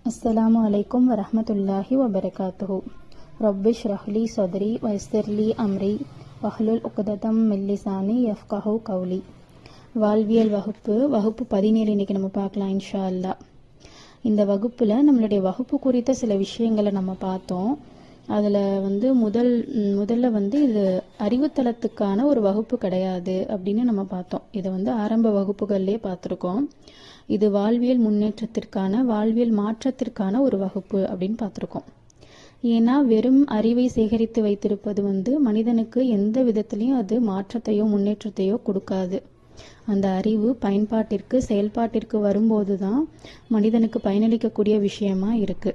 अस्सलामु अलैकुम वरहमतुल्लाहि वबरकातुहु। रब्बिश रहली सदरी वयस्सिरली अमरी वहलुल उक़दतम मिन लिसानी यफ़क़हू क़ौली। வாழ்வியல் வகுப்பு 17 இன்னைக்கு நம்ம பார்க்கலாம் இன்ஷா அல்லாஹ். இந்த வகுப்புல நம்மளுடைய வகுப்பு குறித்த சில விஷயங்களை நம்ம பார்த்தோம். அதில் முதல்ல இது அறிவுத்தளத்துக்கான ஒரு வகுப்பு கிடையாது அப்படின்னு நம்ம பார்த்தோம். இதை ஆரம்ப வகுப்புகள்லேயே பார்த்துருக்கோம். இது வாழ்வியல் முன்னேற்றத்திற்கான வாழ்வியல் மாற்றத்திற்கான ஒரு வகுப்பு அப்படின்னு பார்த்துருக்கோம். ஏன்னா வெறும் அறிவை சேகரித்து வைத்திருப்பது மனிதனுக்கு எந்த விதத்திலையும் அது மாற்றத்தையோ முன்னேற்றத்தையோ கொடுக்காது. அந்த அறிவு பயன்பாட்டிற்கு செயல்பாட்டிற்கு வரும்போது தான் மனிதனுக்கு பயனளிக்கக்கூடிய விஷயமா இருக்கு.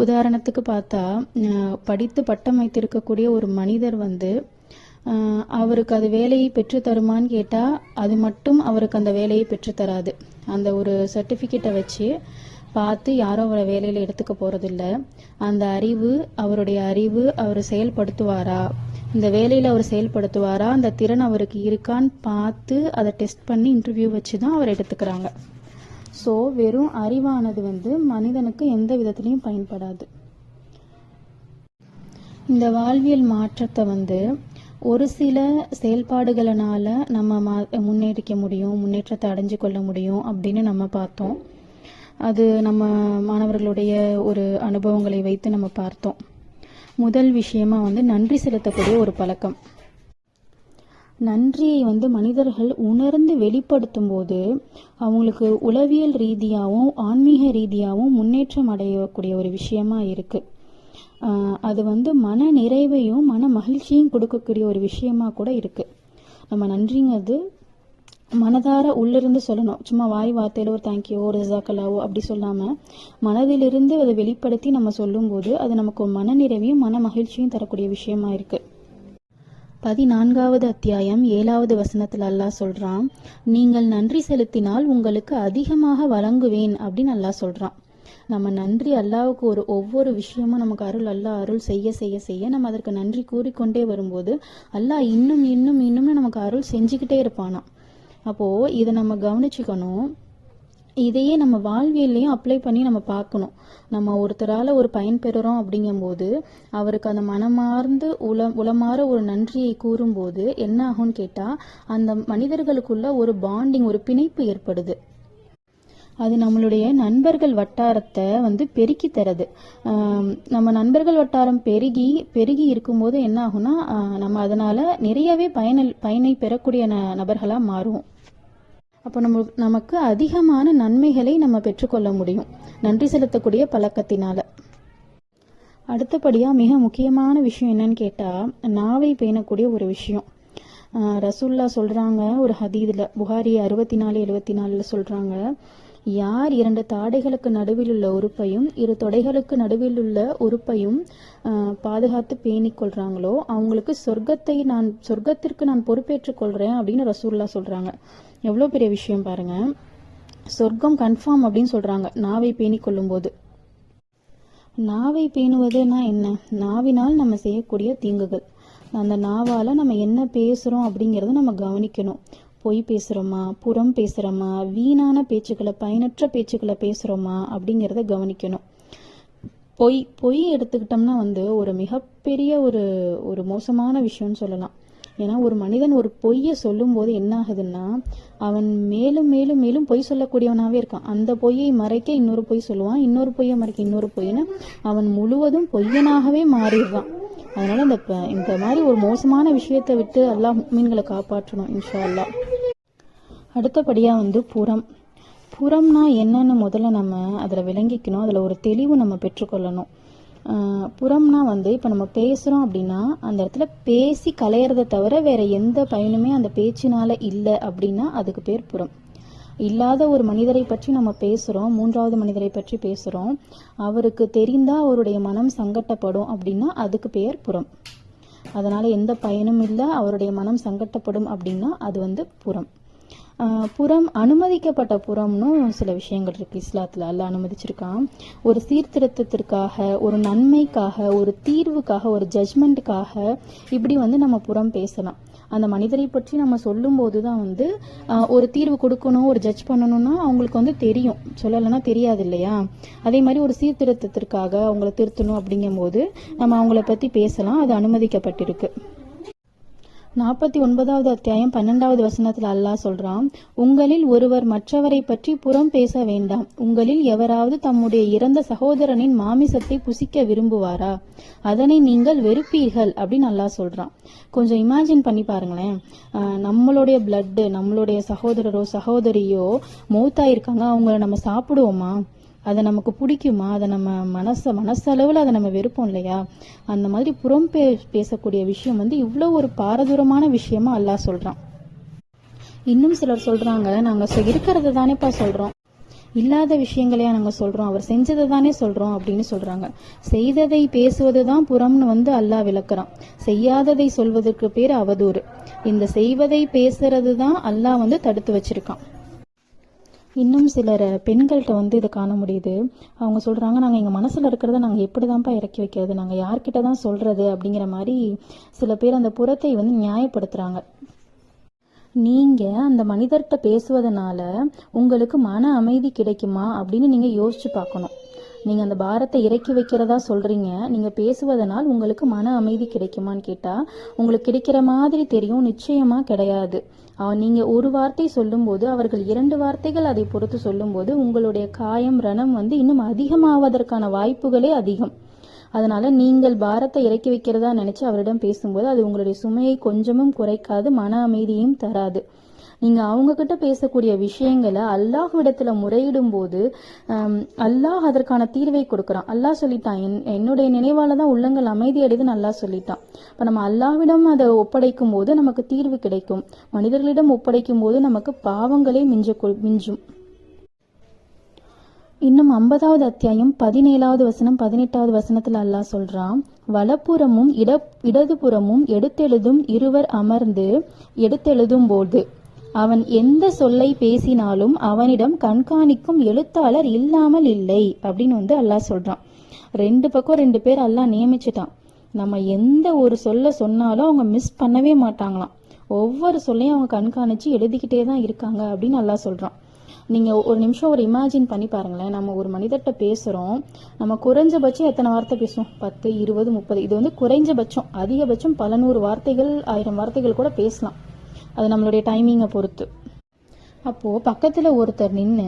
உதாரணத்துக்கு பார்த்தா, படித்து பட்டம் வைத்திருக்கக்கூடிய ஒரு மனிதர் அவருக்கு அது வேலையை பெற்று தருமான்னு கேட்டால் அது மட்டும் அவருக்கு அந்த வேலையை பெற்று தராது. அந்த ஒரு சர்டிஃபிகேட்டை வச்சு பார்த்து யாரும் அவரை வேலையில் எடுத்துக்க போகிறதில்ல. அந்த அறிவு அவர் செயல்படுத்துவாரா, இந்த வேலையில் அவர் செயல்படுத்துவாரா, அந்த திறன் அவருக்கு இருக்கான்னு பார்த்து அதை டெஸ்ட் பண்ணி இன்டர்வியூ வச்சு தான் அவர் எடுத்துக்கிறாங்க. ஸோ வெறும் அறிவானது மனிதனுக்கு எந்த விதத்திலையும் பயன்படாது. இந்த வாழ்வியல் மாற்றத்தை ஒரு சில செயல்பாடுகளினால நம்ம முன்னேறிக்க முடியும், முன்னேற்றத்தை அடைஞ்சு கொள்ள முடியும் அப்படின்னு நம்ம பார்த்தோம். அது நம்ம மாணவர்களுடைய ஒரு அனுபவங்களை வைத்து நம்ம பார்த்தோம். முதல் விஷயமா நன்றி செலுத்தக்கூடிய ஒரு பழக்கம். நன்றியை மனிதர்கள் உணர்ந்து வெளிப்படுத்தும் போது அவங்களுக்கு உளவியல் ரீதியாகவும் ஆன்மீக ரீதியாகவும் முன்னேற்றம் அடையக்கூடிய ஒரு விஷயமா இருக்கு. அது மன நிறைவையும் மன மகிழ்ச்சியும் கொடுக்கக்கூடிய ஒரு விஷயமா கூட இருக்கு. நம்ம நன்றிங்கிறது மனதார உள்ளிருந்து சொல்லணும். சும்மா வாய் வார்த்தையில ஒரு தேங்க்யூ ஒரு ஜசாக்கல்லாவோ அப்படி சொல்லாம மனதிலிருந்து அதை வெளிப்படுத்தி நம்ம சொல்லும்போது அது நமக்கு மன நிறைவையும் மன மகிழ்ச்சியும் தரக்கூடிய விஷயமா இருக்கு. 14வது அத்தியாயம் 7வது வசனத்துல அல்லாஹ் சொல்றான், நீங்கள் நன்றி செலுத்தினால் உங்களுக்கு அதிகமாக வழங்குவேன் அப்படின்னு அல்லாஹ் சொல்றான். நம்ம நன்றி அல்லாவுக்கு ஒவ்வொரு விஷயமும் நமக்கு அருள் செய்ய செய்ய செய்ய நம்ம அதற்கு நன்றி கூறிக்கொண்டே வரும்போது அல்லாஹ் இன்னும் இன்னும் இன்னும்னு நமக்கு அருள் செஞ்சுக்கிட்டே இருப்பானா. அப்போ இதை நம்ம கவனிச்சுக்கணும். இதையே நம்ம வாழ்வியல்லையும் அப்ளை பண்ணி நம்ம பார்க்கணும். நம்ம ஒருத்தரால ஒரு பயன் பெறுறோம் அப்படிங்கும்போது அவருக்கு அந்த மனமார்ந்து உளமாற ஒரு நன்றியை கூறும்போது என்ன ஆகும்னு கேட்டா, அந்த மனிதர்களுக்குள்ள ஒரு பாண்டிங், ஒரு பிணைப்பு ஏற்படுது. அது நம்மளுடைய நண்பர்கள் வட்டாரத்தை பெருக்கி தருது. நம்ம நண்பர்கள் வட்டாரம் பெருகி இருக்கும்போது என்ன ஆகும்னா நம்ம அதனால நிறையவே பயனை பெறக்கூடிய நபர்களா மாறுவோம். அப்போ நமக்கு அதிகமான நன்மைகளை நம்ம பெற்றுக்கொள்ள முடியும் நன்றி செலுத்தக்கூடிய பழக்கத்தினால. அடுத்தபடியா மிக முக்கியமான விஷயம் என்னன்னு கேட்டா, நாவை பேணக்கூடிய ஒரு விஷயம். ரசூல்லா சொல்றாங்க ஒரு ஹதீதுல, புகாரி 64-74 சொல்றாங்க, யார் 2 தாடைகளுக்கு நடுவில் உள்ள உறுப்பையும் 2 தொடைகளுக்கு நடுவில் உள்ள உறுப்பையும் பாதுகாத்து பேணிக் கொள்றாங்களோ அவங்களுக்கு சொர்க்கத்திற்கு நான் பொறுப்பேற்றுக் கொள்றேன் அப்படின்னு ரசூல்லா சொல்றாங்க. எவ்வளோ பெரிய விஷயம் பாருங்க. சொர்க்கம் கன்ஃபார்ம் அப்படின்னு சொல்றாங்க நாவை பேணிக் கொள்ளும் போது. நாவை பேணுவதுன்னா என்ன? நாவினால் நம்ம செய்யக்கூடிய தீங்குகள். அந்த நாவால நம்ம என்ன பேசுறோம் அப்படிங்கறத நம்ம கவனிக்கணும். பொய் பேசுறோமா, புறம் பேசுறோமா, வீணான பேச்சுக்களை, பயனற்ற பேச்சுக்களை பேசுறோமா அப்படிங்கறத கவனிக்கணும். பொய் எடுத்துக்கிட்டோம்னா ஒரு மிகப்பெரிய ஒரு மோசமான விஷயம்னு சொல்லலாம். ஏன்னா ஒரு மனிதன் ஒரு பொய்யை சொல்லும் போது என்ன ஆகுதுன்னா அவன் மேலும் மேலும் மேலும் பொய் சொல்லக்கூடியவனாவே இருக்கான். அந்த பொய்யை மறைக்க இன்னொரு பொய் சொல்லுவான், இன்னொரு பொய்யை மறைக்க இன்னொரு பொய்ன்னு அவன் முழுவதும் பொய்யனாகவே மாறிடுறான். அதனால இந்த மாதிரி ஒரு மோசமான விஷயத்தை விட்டு அல்லாஹ் முஃமின்களை காப்பாற்றணும் இன்ஷா அல்லாஹ். அடுத்தபடியா புறம்னா என்னன்னு முதல்ல நம்ம அதில் விளங்கிக்கணும். அதில் ஒரு தெளிவு நம்ம பெற்றுக்கொள்ளணும். புறம்னா இப்போ நம்ம பேசுகிறோம் அப்படின்னா அந்த இடத்துல பேசி கலையிறதை தவிர வேற எந்த பயனுமே அந்த பேச்சினால இல்லை அப்படின்னா அதுக்கு பேர் புறம். இல்லாத ஒரு மனிதரை பற்றி நம்ம பேசுகிறோம், 3வது மனிதரை பற்றி பேசுகிறோம், அவருக்கு தெரிந்தா அவருடைய மனம் சங்கட்டப்படும் அப்படின்னா அதுக்கு பேர் புறம். அதனால எந்த பயனும் இல்லை, அவருடைய மனம் சங்கட்டப்படும் அப்படின்னா அது புறம். புறம் அனுமதிக்கப்பட்ட புறம்னு சில விஷயங்கள் இருக்கு இஸ்லாத்துல. அல்லாஹ் அனுமதிச்சிருக்கான். ஒரு சீர்திருத்தத்திற்காக, ஒரு நன்மைக்காக, ஒரு தீர்வுக்காக, ஒரு ஜட்ஜ்மெண்ட்டுக்காக இப்படி நம்ம புறம் பேசலாம். அந்த மனிதரை பற்றி நம்ம சொல்லும் போதுதான் வந்து ஒரு தீர்வு கொடுக்கணும், ஒரு ஜட்ஜ் பண்ணணும்னா அவங்களுக்கு வந்து தெரியும், சொல்லலைன்னா தெரியாது இல்லையா? அதே மாதிரி ஒரு சீர்திருத்தத்திற்காக அவங்களை திருத்தணும் அப்படிங்கும் போது நம்ம அவங்கள பத்தி பேசலாம், அது அனுமதிக்கப்பட்டிருக்கு. 49வது அத்தியாயம் 12வது வசனத்துல அல்லாஹ் சொல்றான், உங்களில் ஒருவர் மற்றவரை பற்றி புறம் பேச வேண்டாம். உங்களில் எவராவது தம்முடைய இறந்த சகோதரனின் மாமிசத்தை புசிக்க விரும்புவாரா? அதனை நீங்கள் வெறுப்பீர்கள் அப்படின்னு அல்லாஹ் சொல்றான். கொஞ்சம் இமேஜின் பண்ணி பாருங்களேன். நம்மளுடைய பிளட், நம்மளுடைய சகோதரரோ சகோதரியோ மௌத்தாயிருக்காங்க, அவங்கள நம்ம சாப்பிடுவோமா? அதை நமக்கு பிடிக்குமா? அதை நம்ம மனசளவில் அதை நம்ம வெறுப்போம் இல்லையா? அந்த மாதிரி புறம் பேசக்கூடிய விஷயம் வந்து இவ்வளோ ஒரு பாரதூரமான விஷயமா அல்லாஹ் சொல்றான். இன்னும் சிலர் சொல்றாங்க, நாங்க இருக்கிறத தானேப்பா சொல்றோம், இல்லாத விஷயங்களையா நாங்க சொல்றோம், அவர் செஞ்சதை தானே சொல்றோம் அப்படின்னு சொல்றாங்க. செய்ததை பேசுவதுதான் புறம்னு வந்து அல்லாஹ் விளக்குறான். செய்யாததை சொல்வதற்கு பேர் அவதூறு. இந்த செய்வதை பேசுறது தான் அல்லாஹ் வந்து தடுத்து வச்சிருக்கான். இன்னும் சிலர் பெண்கள்கிட்ட வந்து இதை காண முடியுது. அவங்க சொல்றாங்க, நாங்கள் எங்கள் மனசில் இருக்கிறத நாங்கள் எப்படிதான்ப்பா இறக்கி வைக்கிறது, நாங்கள் யார்கிட்ட தான் சொல்றது அப்படிங்கிற மாதிரி சில பேர் அந்த புறத்தை வந்து நியாயப்படுத்துறாங்க. நீங்க அந்த மனிதர்கிட்ட பேசுவதனால உங்களுக்கு மன அமைதி கிடைக்குமா அப்படின்னு நீங்க யோசிச்சு பார்க்கணும். நீங்க அந்த பாரத்தை இறக்கி வைக்கிறதா சொல்றீங்க, நீங்க பேசுவதனால் உங்களுக்கு மன அமைதி கிடைக்குமான்னு கேட்டா உங்களுக்கு கிடைக்கிற மாதிரி தெரியும், நிச்சயமா கிடையாது. நீங்க ஒரு வார்த்தை சொல்லும் போது அவர்கள் 2 வார்த்தைகள் அதை பொறுத்து சொல்லும் போது உங்களுடைய காயம் ரணம் வந்து இன்னும் அதிகமாவதற்கான வாய்ப்புகளே அதிகம். அதனால நீங்கள் பாரத்தை இறக்கி வைக்கிறதா நினைச்சு அவரிடம் பேசும்போது அது உங்களுடைய சுமையை கொஞ்சமும் குறைக்காது, மன அமைதியும் தராது. நீங்க அவங்க கிட்ட பேசக்கூடிய விஷயங்களை அல்லாஹ்விடத்துல முறையிடும் போது அல்லாஹ் அதற்கான தீர்வை கொடுக்கறான். அல்லாஹ் சொல்லிட்டான், என்னுடைய நினைவால தான் உள்ளங்கள் அமைதி அடைதுன்னு அல்லாஹ் சொல்லிட்டான். இப்ப நம்ம அல்லாஹ்விடம் அதை ஒப்படைக்கும் போது நமக்கு தீர்வு கிடைக்கும். மனிதர்களிடம் ஒப்படைக்கும் போது நமக்கு பாவங்களே மிஞ்சும். இன்னும் 50வது அத்தியாயம் 17வது வசனம் 18வது வசனத்துல அல்லாஹ் சொல்றான், வலப்புறமும் இடதுபுறமும் எடுத்தெழுதும் இருவர் அமர்ந்து எடுத்தெழுதும் போது அவன் எந்த சொல்லை பேசினாலும் அவனிடம் கண்காணிக்கும் எழுத்தாளர் இல்லாமல் இல்லை அப்படின்னு வந்து அல்லாஹ் சொல்றான். 2 பக்கம் 2 பேர் அல்லாஹ் நியமிச்சுட்டான். நம்ம எந்த ஒரு சொல்ல சொன்னாலும் அவங்க மிஸ் பண்ணவே மாட்டாங்களாம். ஒவ்வொரு சொல்லையும் அவங்க கண்காணிச்சு எழுதிக்கிட்டே தான் இருக்காங்க அப்படின்னு அல்லாஹ் சொல்றான். நீங்க ஒரு நிமிஷம் ஒரு இமேஜின் பண்ணி பாருங்களேன். நம்ம ஒரு மனிதர்கிட்ட பேசுறோம், நம்ம குறைஞ்சபட்சம் எத்தனை வார்த்தை பேசுவோம்? 10, 20, 30. இது வந்து குறைஞ்சபட்சம். அதிகபட்சம் பல 100 வார்த்தைகள் 1000 வார்த்தைகள் கூட பேசலாம். அது நம்மளுடைய டைமிங்கை பொறுத்து. அப்போ பக்கத்துல ஒருத்தர் நின்று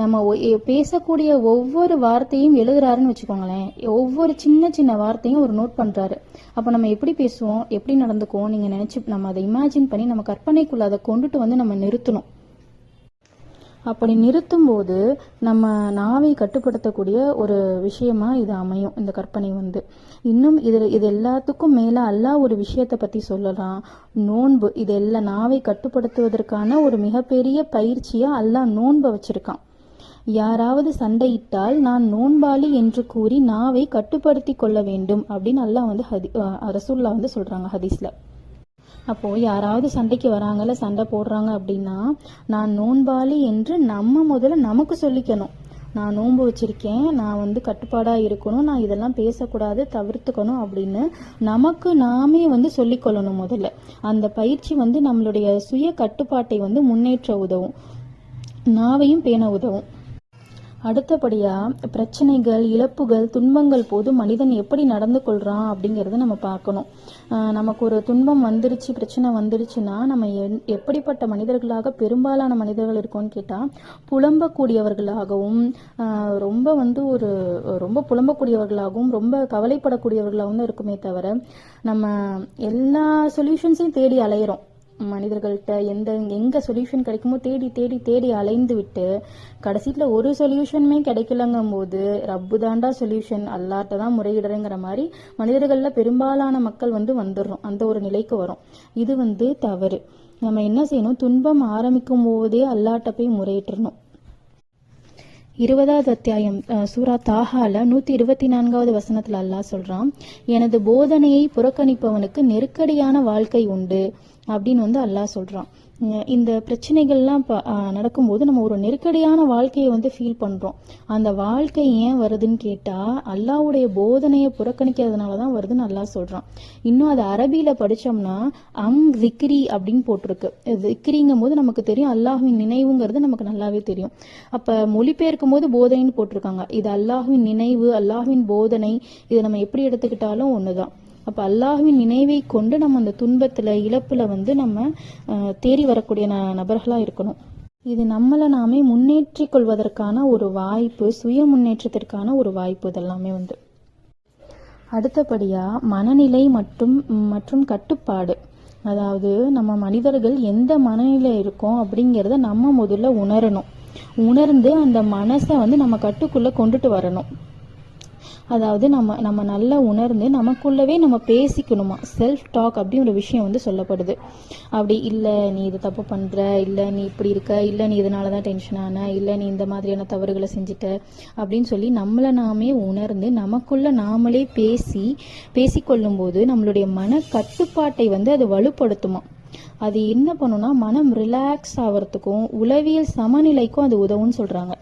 நம்ம பேசக்கூடிய ஒவ்வொரு வார்த்தையும் எழுதுறாருன்னு வச்சுக்கோங்களேன். ஒவ்வொரு சின்ன சின்ன வார்த்தையும் ஒரு நோட் பண்றாரு. அப்ப நம்ம எப்படி பேசுவோம், எப்படி நடந்துக்குவோம் நீங்க நினைச்சு நம்ம அதை இமேஜின் பண்ணி நம்ம கற்பனைக்குள்ள அதை கொண்டுட்டு வந்து நம்ம நிறுத்தணும். அப்படி நிறுத்தும் போது நம்ம நாவை கட்டுப்படுத்தக்கூடிய ஒரு விஷயமா இது அமையும், இந்த கற்பனை வந்து. இன்னும் இது எல்லாத்துக்கும் மேல அல்லாஹ் ஒரு விஷயத்தை பத்தி சொல்லலாம், நோன்பு. இது எல்லாம் நாவை கட்டுப்படுத்துவதற்கான ஒரு மிகப்பெரிய பயிற்சியா அல்லாஹ் நோன்பை வச்சிருக்கான். யாராவது சண்டையிட்டால் நான் நோன்பாளி என்று கூறி நாவை கட்டுப்படுத்தி கொள்ள வேண்டும் அப்படின்னு அல்லாஹ் வந்து ரசூலுல்லாஹ் வந்து சொல்றாங்க ஹதீஸ்ல. அப்போ யாராவது சண்டைக்கு வராங்கல்ல, சண்டை போடுறாங்க அப்படின்னா நான் நோன்பாளி என்று நம்ம முதல்ல நமக்கு சொல்லிக்கணும். நான் நோன்பு வச்சிருக்கேன், நான் வந்து கட்டுப்பாடா இருக்கணும், நான் இதெல்லாம் பேசக்கூடாது, தவிர்த்துக்கணும் அப்படின்னு நமக்கு நாமே வந்து சொல்லிக்கொள்ளணும் முதல்ல. அந்த பயிற்சி வந்து நம்மளுடைய சுய கட்டுப்பாட்டை வந்து முன்னேற்ற உதவும், நாவையும் பேண உதவும். அடுத்தபடியா பிரச்சனைகள், இழப்புகள், துன்பங்கள் போது மனிதன் எப்படி நடந்து கொள்றான் அப்படிங்கறத நம்ம பார்க்கணும். நமக்கு ஒரு துன்பம் வந்துருச்சு, பிரச்சனை வந்துருச்சுன்னா நம்ம எப்படிப்பட்ட மனிதர்களாக பெரும்பாலான மனிதர்கள் இருக்கோம்னு கேட்டா புலம்பக்கூடியவர்களாகவும் ரொம்ப புலம்பக்கூடியவர்களாகவும் ரொம்ப கவலைப்படக்கூடியவர்களாகவும் தான் இருக்குமே தவிர நம்ம எல்லா சொல்யூஷன்ஸையும் தேடி அலையிறோம். மனிதர்கள்ட்ட எங்க சொல்யூஷன் கிடைக்குமோ தேடி தேடி தேடி அலைந்து விட்டு கடைசியில ஒரு சொல்யூஷனுமே கிடைக்கலங்கும் போது ரப்பு தாண்டா சொல்யூஷன், அல்லாட்ட தான் முறையிடுறேங்கிற மாதிரி மனிதர்கள்ல பெரும்பாலான மக்கள் வந்து வந்துடுறோம், அந்த ஒரு நிலைக்கு வரும். இது வந்து தவறு. நம்ம என்ன செய்யணும், துன்பம் ஆரம்பிக்கும் போதே அல்லாட்ட போய் முறையிட்டுறணும். 20வது அத்தியாயம் சூரா தாஹால 124வது வசனத்துல அல்லாஹ் சொல்றான், எனது போதனையை புறக்கணிப்பவனுக்கு நெருக்கடியான வாழ்க்கை உண்டு அப்படின்னு வந்து அல்லாஹ் சொல்றான். இந்த பிரச்சனைகள்லாம் நடக்கும்போது நம்ம ஒரு நெருக்கடியான வாழ்க்கையை வந்து ஃபீல் பண்றோம். அந்த வாழ்க்கை ஏன் வருதுன்னு கேட்டா அல்லாஹ்வுடைய போதனையை புறக்கணிக்கிறதுனால தான் வருதுன்னு அல்லாஹ் சொல்றான். இன்னும் அது அரபியில படிச்சோம்னா ஜிக்ரி அப்படின்னு போட்டிருக்கு. ஜிக்ரிங்கும் போது நமக்கு தெரியும் அல்லாஹ்வின் நினைவுங்கிறது நமக்கு நல்லாவே தெரியும். அப்ப மொழிபெயர்க்கும் போது போதனைன்னு போட்டிருக்காங்க. இது அல்லாஹ்வின் நினைவு, அல்லாஹ்வின் போதனை, இதை நம்ம எப்படி எடுத்துக்கிட்டாலும் ஒண்ணுதான். அப்ப அல்லாஹ்வின் நினைவை கொண்டு நம்ம அந்த துன்பத்துல இழப்புல வந்து நம்ம தேறி வரக்கூடிய நபர்களா இருக்கணும். இது நம்மளை நாமே முன்னேற்றிக் கொள்வதற்கான ஒரு வாய்ப்பு, சுய முன்னேற்றத்திற்கான ஒரு வாய்ப்பு. இதெல்லாமே வந்து அடுத்தபடியா மனநிலை மற்றும் கட்டுப்பாடு. அதாவது நம்ம மனிதர்கள் எந்த மனநிலை இருக்கோம் அப்படிங்கிறத நம்ம முதல்ல உணரணும். உணர்ந்து அந்த மனசை வந்து நம்ம கட்டுக்குள்ள கொண்டுட்டு வரணும். அதாவது நம்ம நல்லா உணர்ந்து நமக்குள்ளவே நம்ம பேசிக்கணுமா. செல்ஃப் டாக் அப்படின்னு ஒரு விஷயம் வந்து சொல்லப்படுது. அப்படி இல்லை நீ இது தப்பு பண்ற, இல்லை நீ இப்படி இருக்க, இல்லை நீ இதனாலதான் டென்ஷன் ஆன, இல்லை நீ இந்த மாதிரியான தவறுகளை செஞ்சுட்ட அப்படின்னு சொல்லி நம்மளை நாமே உணர்ந்து நமக்குள்ள நாமளே பேசிக்கொள்ளும் போது நம்மளுடைய மன கட்டுப்பாட்டை வந்து அது வலுப்படுத்துமா. அது என்ன பண்ணும்னா மனம் ரிலாக்ஸ் ஆகிறதுக்கும் உளவியல் சமநிலைக்கும் அது உதவுன்னு சொல்றாங்க.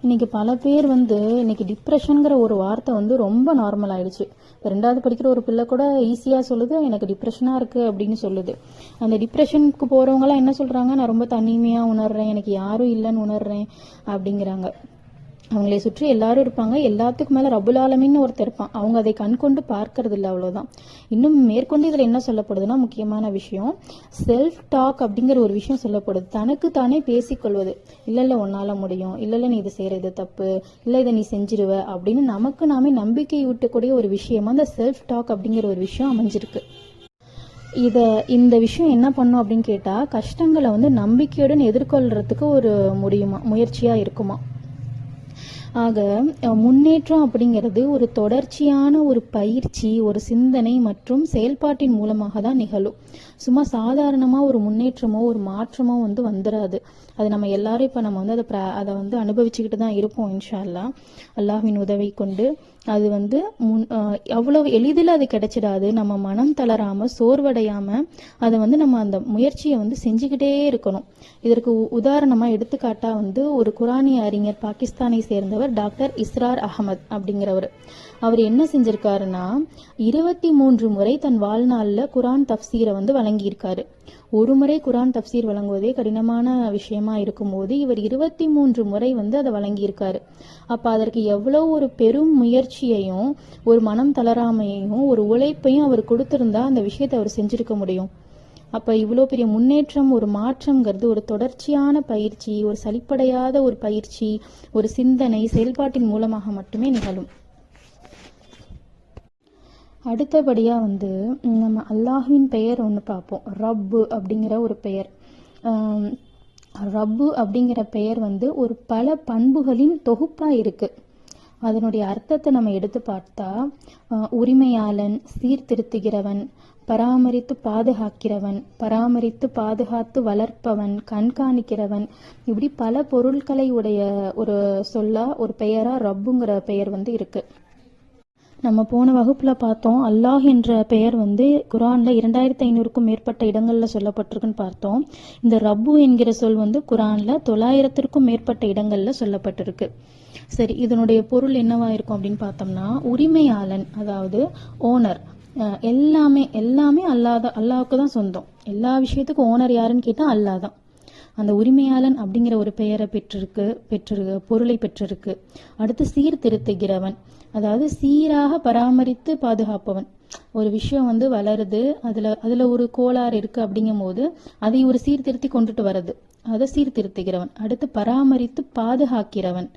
இன்னைக்கு பல பேர் வந்து இன்னைக்கு டிப்ரெஷனுங்கிற ஒரு வார்த்தை வந்து ரொம்ப நார்மல் ஆயிடுச்சு. 2வது படிக்கிற ஒரு பிள்ளை கூட ஈஸியா சொல்லுது எனக்கு டிப்ரெஷனா இருக்கு அப்படின்னு சொல்லுது. அந்த டிப்ரெஷனுக்கு போறவங்க எல்லாம் என்ன சொல்றாங்க, நான் ரொம்ப தனிமையா உணர்றேன், எனக்கு யாரும் இல்லைன்னு உணர்றேன் அப்படிங்கிறாங்க. அவங்களை சுற்றி எல்லாரும் இருப்பாங்க, எல்லாத்துக்கும் மேல ரப்புல் ஆலமீன் ஒருத்தர் இருப்பான், அவங்க அதை கண் கொண்டு பார்க்கறது இல்லை, அவ்வளவுதான். இன்னும் மேற்கொண்டு இதுல என்ன சொல்லப்படுதுன்னா முக்கியமான விஷயம் செல்ஃப் டாக் அப்படிங்கிற ஒரு விஷயம் சொல்லப்படுது. தனக்கு தானே பேசிக்கொள்வது. இல்ல உன்னால முடியும், இல்ல நீ இது செய்யறது தப்பு, இல்ல இதை நீ செஞ்சிருவ அப்படின்னு நமக்கு நாமே நம்பிக்கை ஊட்டக்கூடிய ஒரு விஷயமா அந்த செல்ஃப் டாக் அப்படிங்கிற ஒரு விஷயம் அமைஞ்சிருக்கு. இந்த விஷயம் என்ன பண்ணும் அப்படின்னு கேட்டா கஷ்டங்களை வந்து நம்பிக்கையுடன் எதிர்கொள்றதுக்கு ஒரு முயற்சியா இருக்குமா. ஆக முன்னேற்றம் அப்படிங்கிறது ஒரு தொடர்ச்சியான ஒரு பயிற்சி, ஒரு சிந்தனை மற்றும் செயல்பாட்டின் மூலமாக தான் நிகழும். சும்மா சாதாரணமா ஒரு முன்னேற்றமோ ஒரு மாற்றமோ வந்து வந்துடாது. அது நம்ம எல்லாரும் இப்ப நம்ம வந்து அதை வந்து அனுபவிச்சுக்கிட்டு தான் இருப்போம் இன்ஷா அல்லாஹ். அல்லாஹ்வின் உதவி கொண்டு அது வந்து அவ்வளவு எளிதில் அது கிடைச்சிடாது. நம்ம மனம் தளராம சோர்வடையாம அதை வந்து நம்ம அந்த முயற்சியை வந்து செஞ்சுக்கிட்டே இருக்கணும். இதற்கு உதாரணமா எடுத்துக்காட்டா வந்து ஒரு குரானிய அறிஞர் பாகிஸ்தானை சேர்ந்தவர் டாக்டர் இஸ்ரார் அகமது அப்படிங்கிறவர். அவர் என்ன செஞ்சிருக்காருன்னா 23 முறை தன் வாழ்நாள்ல குரான் தப்சீரை வந்து வழங்கியிருக்காரு. ஒரு முறை குரான் தப்சீர் வழங்குவதே கடினமான விஷயமா இருக்கும்போது இவர் 23 முறை வந்து அதை வழங்கியிருக்காரு. அப்ப அதற்கு எவ்வளவு ஒரு பெரும் முயற்சியையும் ஒரு மனம் தளராமையையும் ஒரு உழைப்பையும் அவர் கொடுத்திருந்தா அந்த விஷயத்தை அவர் செஞ்சிருக்க முடியும். அப்ப இவ்வளவு பெரிய முன்னேற்றம், ஒரு மாற்றம்ங்கிறது ஒரு தொடர்ச்சியான பயிற்சி, ஒரு சலிப்படையாத ஒரு பயிற்சி, ஒரு சிந்தனை செயல்பாட்டின் மூலமாக மட்டுமே நிகழும். அடுத்தபடியா வந்து நம்ம அல்லாஹ்வின் பெயர் ஒன்று பார்ப்போம். ரப்பு அப்படிங்கிற ஒரு பெயர். ரப்பு அப்படிங்கிற பெயர் வந்து ஒரு பல பண்புகளின் தொகுப்பா இருக்கு. அதனுடைய அர்த்தத்தை நம்ம எடுத்து பார்த்தா உரிமையாளன், சீர்திருத்துகிறவன், பராமரித்து பாதுகாக்கிறவன், பராமரித்து பாதுகாத்து வளர்ப்பவன், கண்காணிக்கிறவன், இப்படி பல பொருட்களை உடைய ஒரு சொல்லா ஒரு பெயரா ரப்புங்கிற பெயர் வந்து இருக்கு. நம்ம போன வகுப்புல பார்த்தோம் அல்லாஹ் என்ற பெயர் வந்து குரான்ல 2500க்கும் மேற்பட்ட இடங்கள்ல சொல்லப்பட்டிருக்குன்னு பார்த்தோம். இந்த ரப்பு என்கிற சொல் வந்து குரான்ல 900க்கும் மேற்பட்ட இடங்கள்ல சொல்லப்பட்டிருக்கு. சரி, இதனுடைய பொருள் என்னவா இருக்கும் அப்படின்னு பார்த்தோம்னா உரிமையாளன், அதாவது ஓனர். எல்லாமே அல்லாஹ்வுக்கு தான் சொந்தம். எல்லா விஷயத்துக்கும் ஓனர் யாருன்னு கேட்டா அல்லாஹ் தான். அந்த உரிமையாளன் அப்படிங்கிற ஒரு பெயரை பெற்றிருக்கு பொருளை பெற்றிருக்கு. அடுத்து சீர்திருத்துகிறவன், அதாவது சீராக பராமரித்து பாதுகாப்பவன். ஒரு விஷயம் வந்து வளருது, அதுல ஒரு கோளாறு இருக்கு அப்படிங்கும் போது அதை ஒரு சீர்திருத்தி கொண்டுட்டு வர்றது, அதை சீர்திருத்துகிறவன். அடுத்து பராமரித்து பாதுகாக்கிறவன்,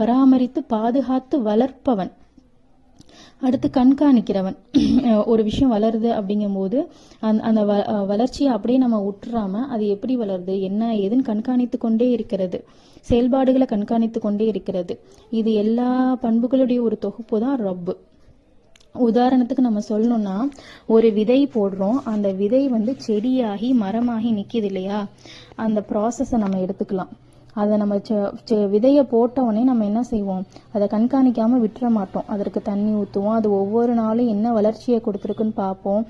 பராமரித்து பாதுகாத்து வளர்ப்பவன். அடுத்து கண்காணிக்கிறவன். ஒரு விஷயம் வளருது அப்படிங்கும் போது அந்த வளர்ச்சியை அப்படியே நம்ம விட்டுறாம அது எப்படி வளருது என்ன ஏதுன்னு கண்காணித்து கொண்டே இருக்கிறது, செயல்பாடுகளை கண்காணித்து கொண்டே இருக்கிறது. இது எல்லா பண்புகளுடைய ஒரு தொகுப்பு தான் ரப்பு. உதாரணத்துக்கு நம்ம சொல்லணும்னா ஒரு விதை போடுறோம், அந்த விதை வந்து செடியாகி மரமாகி நிக்குது இல்லையா, அந்த ப்ராசஸை நம்ம எடுத்துக்கலாம். அதை நம்ம விதையை போட்ட உடனே நம்ம என்ன செய்வோம், அதை கண்காணிக்காமல் விட்டுற மாட்டோம். அதற்கு தண்ணி ஊற்றுவோம். அது ஒவ்வொரு நாளும் என்ன வளர்ச்சியை கொடுத்துருக்குன்னு பார்ப்போம்.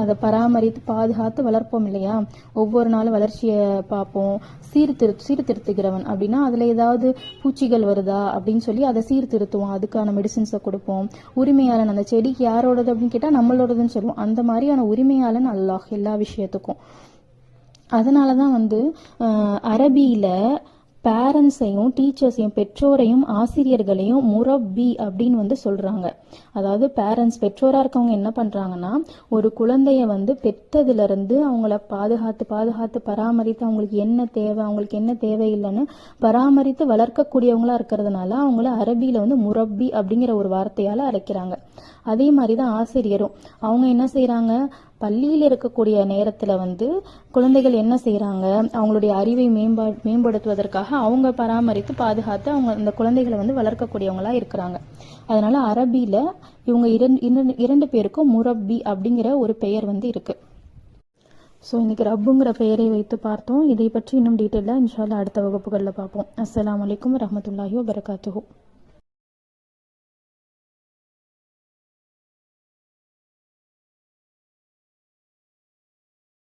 அதை பராமரித்து பாதுகாத்து வளர்ப்போம் இல்லையா. ஒவ்வொரு நாளும் வளர்ச்சியை பார்ப்போம். சீர்திருத்துகிறவன் அப்படின்னா அதில் ஏதாவது பூச்சிகள் வருதா அப்படின்னு சொல்லி அதை சீர்திருத்துவோம். அதுக்கான மெடிசின்ஸை கொடுப்போம். உரிமையாளன், அந்த செடிக்கு யாரோடது அப்படின்னு கேட்டால் நம்மளோடதுன்னு சொல்லுவோம். அந்த மாதிரியான உரிமையாளன் அல்லாஹ் எல்லா விஷயத்துக்கும். அதனால தான் அரபியில் பேரண்ட்ஸையும் டீச்சர்ஸையும் பெற்றோரையும் ஆசிரியர்களையும் முரப்பி அப்படின்னு சொல்கிறாங்க. அதாவது பேரண்ட்ஸ் பெற்றோராக இருக்கவங்க என்ன பண்ணுறாங்கன்னா, ஒரு குழந்தைய பெற்றதுலேருந்து அவங்கள பாதுகாத்து பராமரித்து அவங்களுக்கு என்ன தேவை, அவங்களுக்கு என்ன தேவையில்லைன்னு பராமரித்து வளர்க்கக்கூடியவங்களா இருக்கிறதுனால அவங்கள அரபியில் முரப்பி அப்படிங்கிற ஒரு வார்த்தையால் அழைக்கிறாங்க. அதே மாதிரி தான் ஆசிரியரும். அவங்க என்ன செய்கிறாங்க, பள்ளியில் இருக்கக்கூடிய நேரத்தில் குழந்தைகள் என்ன செய்கிறாங்க, அவங்களுடைய அறிவை மேம்படுத்துவதற்காக அவங்க பராமரித்து பாதுகாத்து அவங்க அந்த குழந்தைகளை வளர்க்கக்கூடியவங்களா இருக்கிறாங்க. அதனால அரபியில் இவங்க இரண்டு பேருக்கும் முரப்பி அப்படிங்கிற ஒரு பெயர் இருக்கு. ஸோ இன்னைக்கு ரப்புங்கிற பெயரை வைத்து பார்த்தோம். இதை பற்றி இன்னும் டீட்டெயிலாக இன்ஷா அல்லாஹ் அடுத்த வகுப்புகளில் பார்ப்போம். அஸ்ஸலாமு அலைக்கும் வரஹ்மத்துல்லாஹி வபரகாத்துஹு.